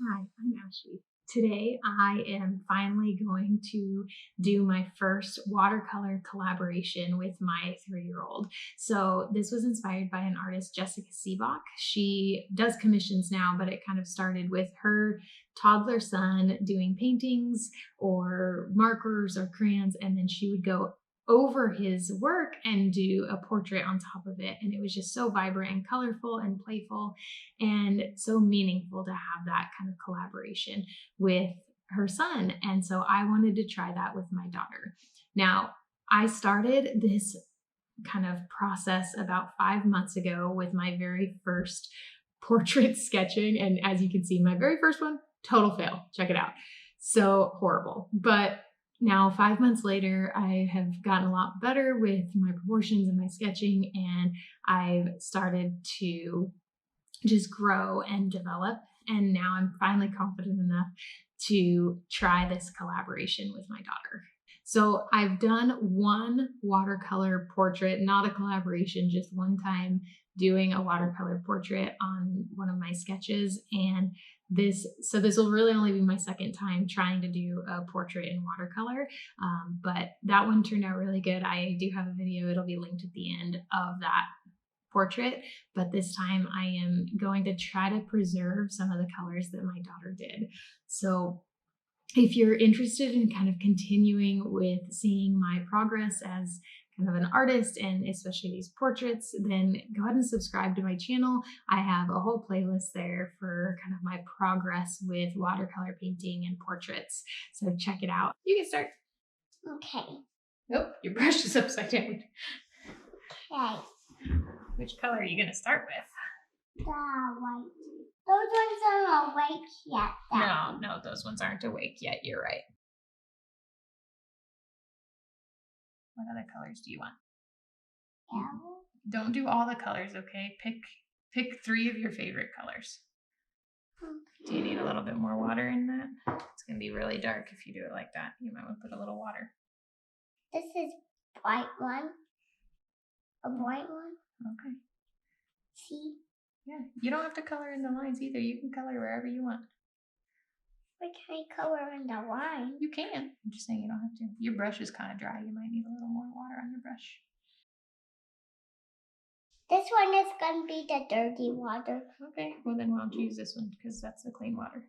Hi, I'm Ashley. Today I am finally going to do my first watercolor collaboration with my 3-year-old. So this was inspired by an artist, Jessica Sebok. She does commissions now, but it kind of started with her toddler son doing paintings or markers or crayons, and then she would go over his work and do a portrait on top of it. And it was just so vibrant and colorful and playful and so meaningful to have that kind of collaboration with her son. And so I wanted to try that with my daughter. Now, I started this kind of process about 5 months ago with my very first portrait sketching. And as you can see, my very first one, total fail. Check it out. So horrible. But now, 5 months later, I have gotten a lot better with my proportions and my sketching, and I've started to just grow and develop. And now I'm finally confident enough to try this collaboration with my daughter. So I've done one watercolor portrait, not a collaboration, just one time doing a watercolor portrait on one of my sketches. And this will really only be my second time trying to do a portrait in watercolor. But that one turned out really good. I do have a video, it'll be linked at the end of that portrait, but this time I am going to try to preserve some of the colors that my daughter did. So if you're interested in kind of continuing with seeing my progress as kind of an artist and especially these portraits, then go ahead and subscribe to my channel. I have a whole playlist there for kind of my progress with watercolor painting and portraits. So check it out. You can start. Okay. Oh, your brush is upside down. Okay. Which color are you going to start with? The white. Those ones aren't awake yet. No, those ones aren't awake yet. You're right. What other colors do you want? Yellow. Don't do all the colors, okay? Pick 3 of your favorite colors. Okay. Do you need a little bit more water in that? It's going to be really dark if you do it like that. You might want to put a little water. This is white one. A white one. Okay. See? Yeah, you don't have to color in the lines either. You can color wherever you want. Why can't I color in the line? You can. I'm just saying you don't have to. Your brush is kind of dry. You might need a little more water on your brush. This one is going to be the dirty water. Okay, well then why don't you use this one because that's the clean water.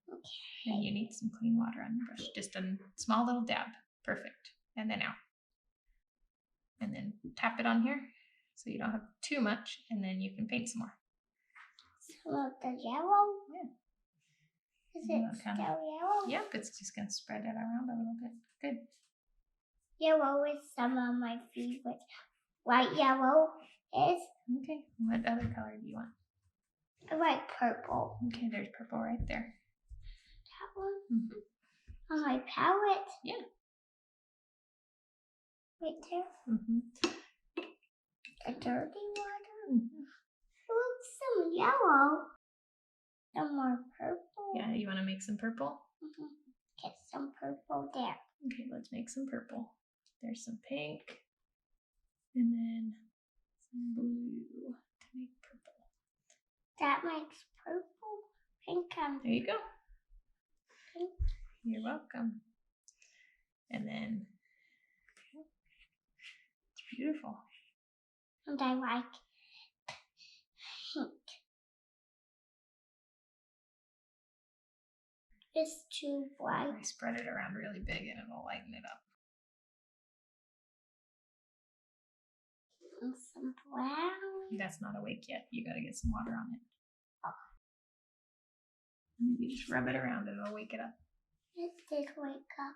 Okay. And you need some clean water on your brush. Just a small little dab. Perfect. And then out. And then tap it on here so you don't have too much, and then you can paint some more. Some of the yellow? Yeah. Is it still yellow? Yep, it's just going to spread it around a little bit. Good. Yellow is some of my favorites. White yellow is. Okay, what other color do you want? I like purple. Okay, there's purple right there. That one? Mm-hmm. On my palette? Yeah. Right there? Mm-hmm. The dirty water? Mm-hmm. Look, some yellow. Some more purple. Yeah, you want to make some purple? Mm-hmm. Get some purple there. Okay, let's make some purple. There's some pink. And then some blue to make purple. That makes purple, pink, and there you go. pink. You're welcome. And then it's beautiful. And I like pink. It's too bright. I spread it around really big and it'll lighten it up. And some brown. That's not awake yet. You gotta get some water on it. Oh. And you just rub it around and it'll wake it up. It did wake up.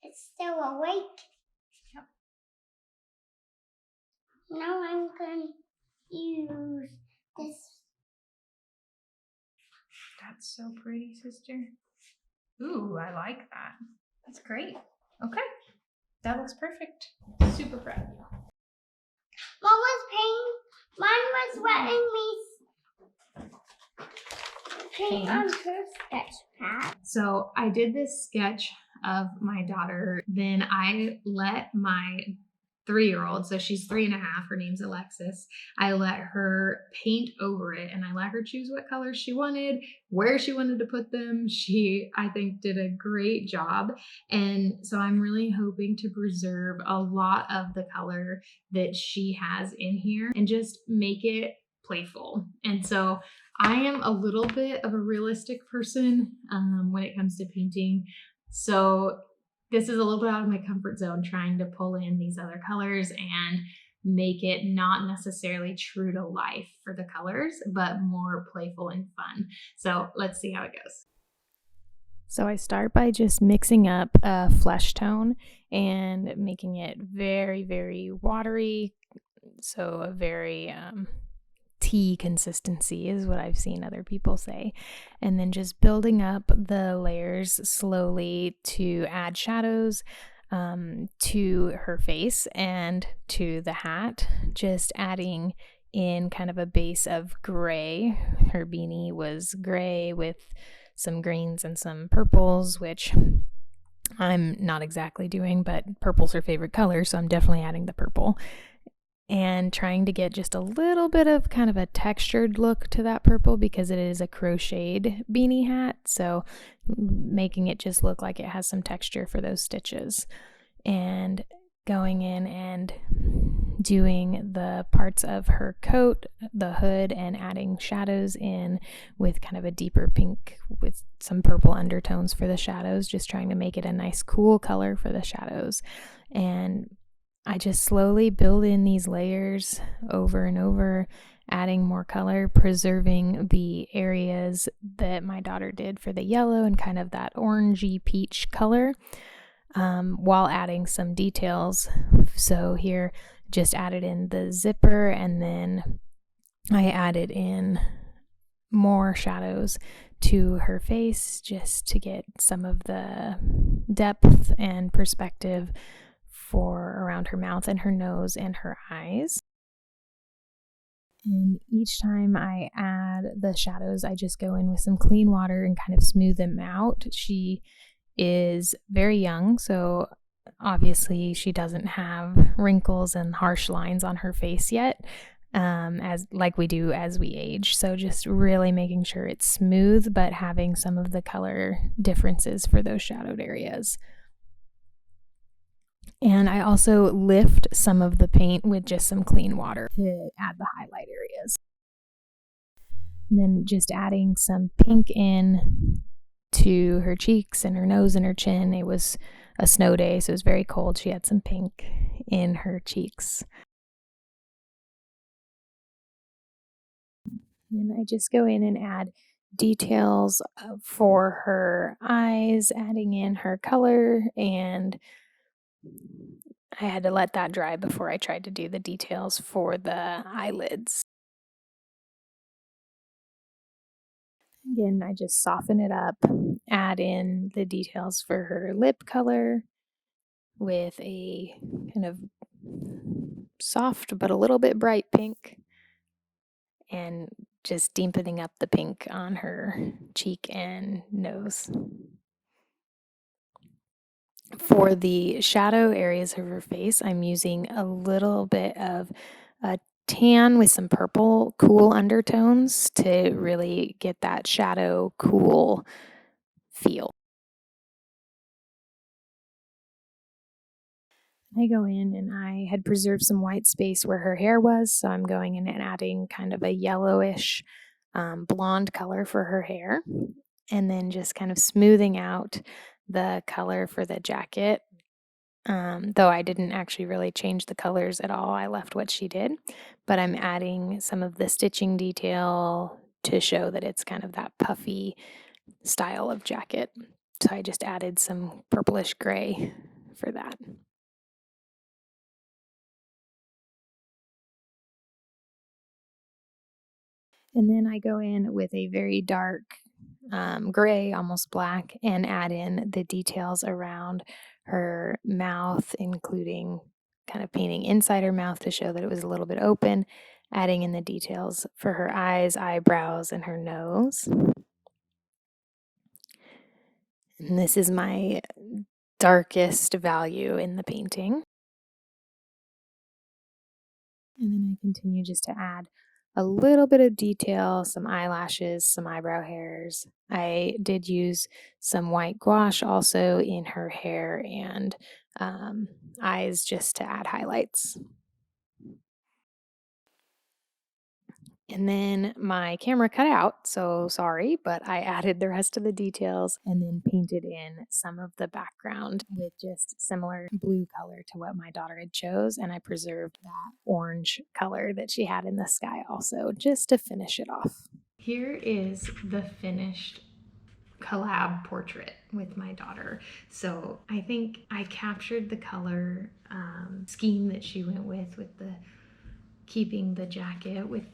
It's still awake. Yep. Now I'm going to use this. That's so pretty, sister. Ooh, I like that. That's great. Okay. That looks perfect. Super proud of you. Mom was painting. Mine was letting me paint on her sketch pad. So I did this sketch of my daughter. Then I let my 3-year-old, so she's 3.5. Her name's Alexis. I let her paint over it and I let her choose what colors she wanted, where she wanted to put them. She, I think, did a great job. And so I'm really hoping to preserve a lot of the color that she has in here and just make it playful. And so I am a little bit of a realistic person when it comes to painting. So this is a little bit out of my comfort zone, trying to pull in these other colors and make it not necessarily true to life for the colors, but more playful and fun. So let's see how it goes. So I start by just mixing up a flesh tone and making it very, very watery. So a very tea consistency is what I've seen other people say. And then just building up the layers slowly to add shadows to her face and to the hat, just adding in kind of a base of gray. Her beanie was gray with some greens and some purples, which I'm not exactly doing, but purple's her favorite color, so I'm definitely adding the purple. And trying to get just a little bit of kind of a textured look to that purple because it is a crocheted beanie hat, so making it just look like it has some texture for those stitches. And going in and doing the parts of her coat, the hood, and adding shadows in with kind of a deeper pink with some purple undertones for the shadows, just trying to make it a nice cool color for the shadows. And I just slowly build in these layers over and over, adding more color, preserving the areas that my daughter did for the yellow and kind of that orangey peach color, while adding some details. So here, just added in the zipper, and then I added in more shadows to her face just to get some of the depth and perspective for around her mouth and her nose and her eyes. And each time I add the shadows, I just go in with some clean water and kind of smooth them out. She is very young, so obviously she doesn't have wrinkles and harsh lines on her face yet, as like we do as we age. So just really making sure it's smooth, but having some of the color differences for those shadowed areas. And I also lift some of the paint with just some clean water to add the highlight areas. And then just adding some pink in to her cheeks and her nose and her chin. It was a snow day, so it was very cold. She had some pink in her cheeks. And I just go in and add details for her eyes, adding in her color, and I had to let that dry before I tried to do the details for the eyelids. Again, I just soften it up, add in the details for her lip color with a kind of soft but a little bit bright pink, and just deepening up the pink on her cheek and nose. For the shadow areas of her face, I'm using a little bit of a tan with some purple cool undertones to really get that shadow cool feel. I go in and I had preserved some white space where her hair was, so I'm going in and adding kind of a yellowish blonde color for her hair, and then just kind of smoothing out the color for the jacket. Though I didn't actually really change the colors at all, I left what she did, but I'm adding some of the stitching detail to show that it's kind of that puffy style of jacket. So I just added some purplish gray for that. And then I go in with a very dark gray, almost black, and add in the details around her mouth, including kind of painting inside her mouth to show that it was a little bit open, adding in the details for her eyes, eyebrows, and her nose. And this is my darkest value in the painting. And then I continue just to add a little bit of detail, some eyelashes, some eyebrow hairs. I did use some white gouache also in her hair and eyes just to add highlights. And then my camera cut out, so sorry, but I added the rest of the details and then painted in some of the background with just similar blue color to what my daughter had chose, and I preserved that orange color that she had in the sky also, just to finish it off. Here is the finished collab portrait with my daughter. So I think I captured the color scheme that she went with the keeping the jacket with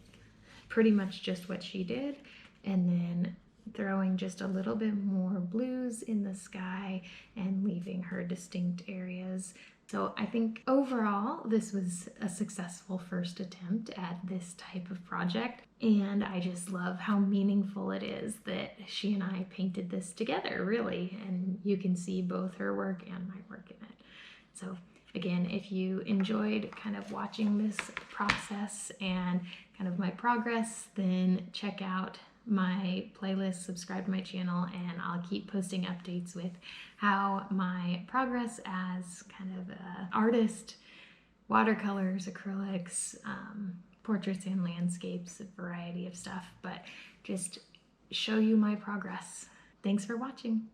pretty much just what she did, and then throwing just a little bit more blues in the sky and leaving her distinct areas. So I think overall this was a successful first attempt at this type of project, and I just love how meaningful it is that she and I painted this together, really, and you can see both her work and my work in it. So again, if you enjoyed kind of watching this process and kind of my progress, then check out my playlist, subscribe to my channel, and I'll keep posting updates with how my progress as kind of an artist, watercolors, acrylics, portraits and landscapes, a variety of stuff, but just show you my progress. Thanks for watching.